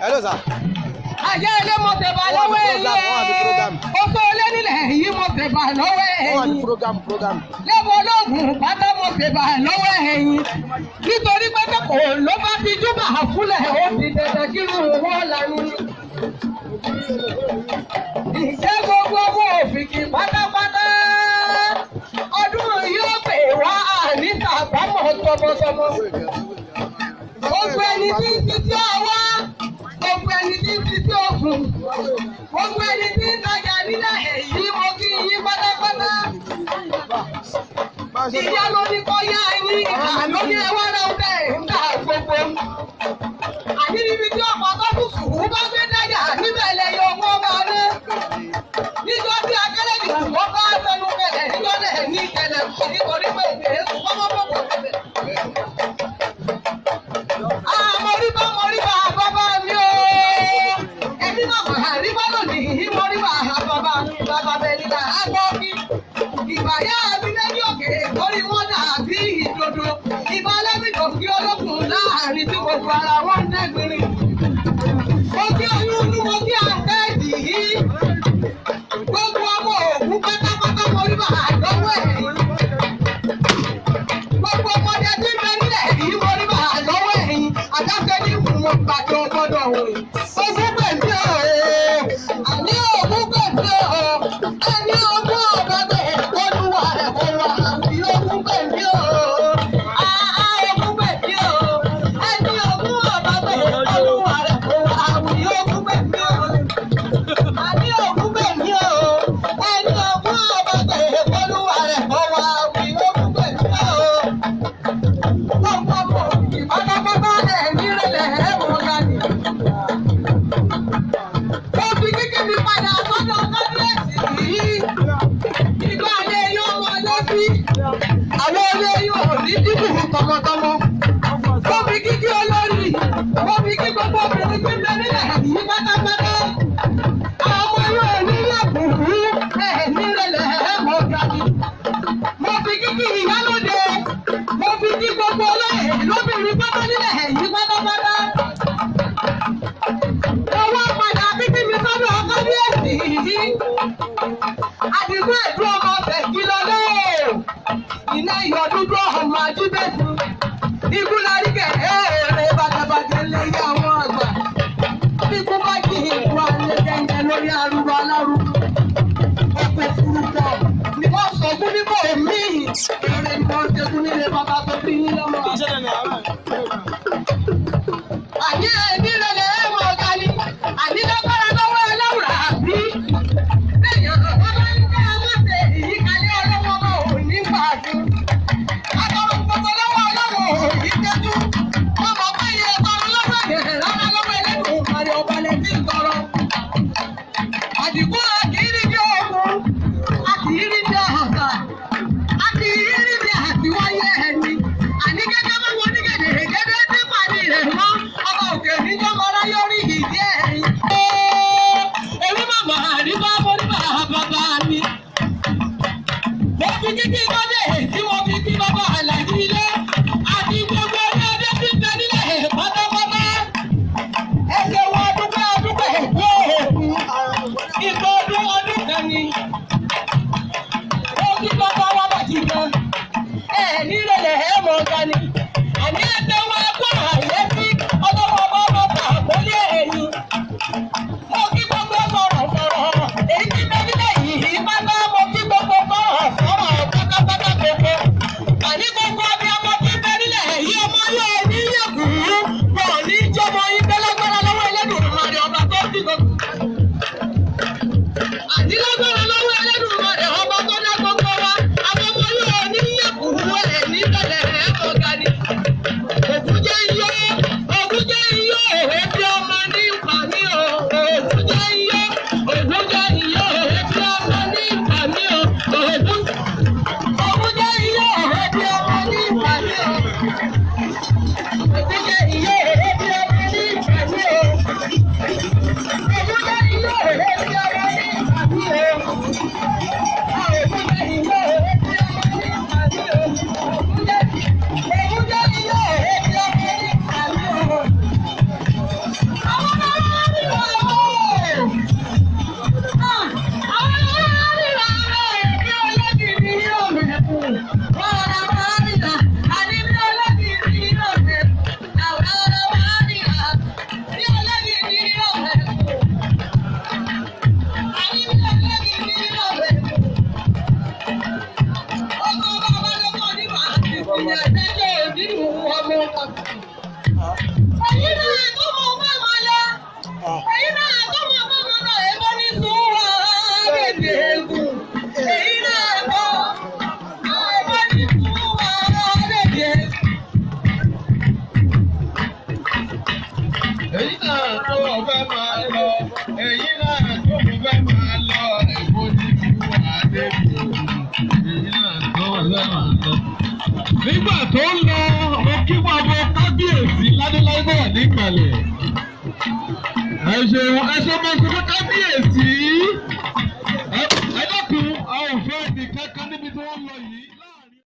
Hello, sir. Ayé ilé mo tẹ̀ bá lọ́wọ́ ẹ̀yẹ. Oṣù olé nílẹ̀ yìí mo tẹ̀ bá lọ́wọ́ ẹ̀yìn. Lẹ́bọ̀ ológun pátá mo tẹ̀ bá lọ́wọ́ ẹ̀yìn. Nítorí pé kò ló bá ti júbà fúnlẹ̀ ó ti tẹ̀tẹ̀ kírun owó lanu. Ìṣe gbogbo owó òfìkì pátápátá. Ọdún yóò pè wá àníta àbámọ̀ tọmọtọmọ. Gbogbo ẹni tí ń ti tí ọwọ́. Gbogbo ẹni tí ń ti tí òkun. Gbogbo ẹni tí ń tajà nílẹ̀ èyí mo kí yín pátápátá. Ìyá ló ní kọ́ yá yín, ìgbà ló ní ẹwà náà ń bẹ̀ ńgbà gbogbo. Àní níbi tí ọ̀pọ̀ tọ́kù sùúrù bá gbé dájà níbẹ̀ lẹ́yìn ọmọ ọba rẹ̀. Níjọ́ tí akẹ́lẹ́ dìbò wọ́n bá fẹnu kẹlẹ̀ níjọ́ náà ní ìkẹlẹ̀ nítorí pé èdè sùpọ́mọ́pọ́pọ́ kẹlẹ̀. Mọ̀ríbà bàbá mi o. Ẹbí náà mà ríbá lónìí, mọ̀ríbà bàbá mi, bàbá bẹ̀rẹ̀ là á gbọ́ mi. Ìbàyá mi lẹ́yìn òkè lórí wọn dàbí ìdodo. Ìbá lẹ́mìdò kí olókùn láàrin tí gbogbo ara wọn ń dẹ́gbìnrin. Mo kí oyún ní mo kí àtẹ́ẹ̀dì yìí. Gbogbo ọmọ òkú pátápátá mọ̀ríbà lọ́wọ́ ẹ̀. Gbogbo ọmọdé tí ń bẹ nílẹ̀ yìí mọ̀ríbà lọ́wọ́ ẹ̀yìn. Àdáṣe ní ìwọ̀n gbàjọ gbọ́dọ̀ wò. Ogún pèsè ooo. Àní ogún pèsè ooo. Ẹni ogún ọ̀dọ́dẹ̀ olúwa rẹ̀ kò wá. Àbí ogún pèsè ooo. Ogún pèsè ooo. Ẹni ogún ọ̀dọ́dẹ̀ olúwa rẹ̀ kò wá. Àbí ogún pèsè ooo. Àní ogún pèsè ooo. Ẹni ogún ọ̀dọ́dẹ̀ olúwa rẹ̀ kò wá. Àbí ogún pèsè ooo. Gbogbo ìbátápátá ẹ̀mí rẹ̀ ẹ̀wọ̀n dání. Mo fi kíkẹ́ mi padà sọ́dọ̀ kábíyèsí yìí. Ìgbà ilé yóò wọ lọ́sí. Àwọn ilé yóò ní dídùn tọmọtọmọ. Mo fi kíkẹ́ olórí. Mo fi kí gbogbo obìnrin tí ń bẹ nílẹ̀ yìí pátápátá. Àwọn yóò ní lẹ́kùnrú ẹ̀mí rẹ̀ ẹ̀wọ̀n dání. Mo fi kíkẹ́ ìyálóde. Mo fi kí gbogbo olóyè lóbìnrin pátá nílẹ̀ yìí pátápátá. Owó padà bíbí mi sọ́dọ̀ kábíyèsí yìí. Àdìgún ẹ̀dùn ọmọ ọ̀sẹ̀ kí lọ lé. Iná iyọ̀ dúdú ọmọ ajíbẹ̀sù. Ikú larí kẹ̀kẹ́ bàtàbàtà lẹ́yìn àwọn àgbà. Bíkú bá kí ikú alẹ́ jẹ́jẹ́ lórí arúgbó alárú. Ọ̀pẹ̀ furufú ni wọ́n sọ fún nípò mí. Èrè ni wọ́n ṣe fún nílé bàbá tó bí yín lọ́mọ. Àní ẹ̀mí rẹ̀ lẹ̀ ẹ̀ mọ̀ ọ̀gá ni. Àní lọ́kọ́ra lọ́wọ́ ẹlẹ́wùrà bí. Lẹ́yìn ọ̀rọ̀ wọn bá ń gbé ọmọdé yìí kalẹ̀ ọlọ́wọ́ ọmọ òní pàdé. Àtọ̀rọ̀ gbogbo lọ́wọ́ ọlọ́wọ́ òní tẹ́jú. Ọmọ báyìí ẹ̀tọ́rọ̀ lọ́wọ́ ẹ̀rẹ̀ rárá lọ́wọ́ ẹlẹ́dùn ìpàdé ọ̀balẹ̀ tí ń tọrọ. Àdìgún àkìrí bí ogun, àkìrí bí ọ̀sà, àkìrí bí àtiwáyé ẹni. Àní gẹ́gẹ́ bá wọn nígẹ̀dẹ̀ Èyí náà tó fẹ́ máa lọ, èyí náà tó fẹ́ máa lọ, èkó ní ìwà débi. Èyí náà tó fẹ́ máa lọ. Nígbà tó ń lọ, mo kí bàbá kábíyèsí ládélábọ̀ níkàlẹ̀. Ẹ ṣeun mẹ́sàn-án kábíyèsí.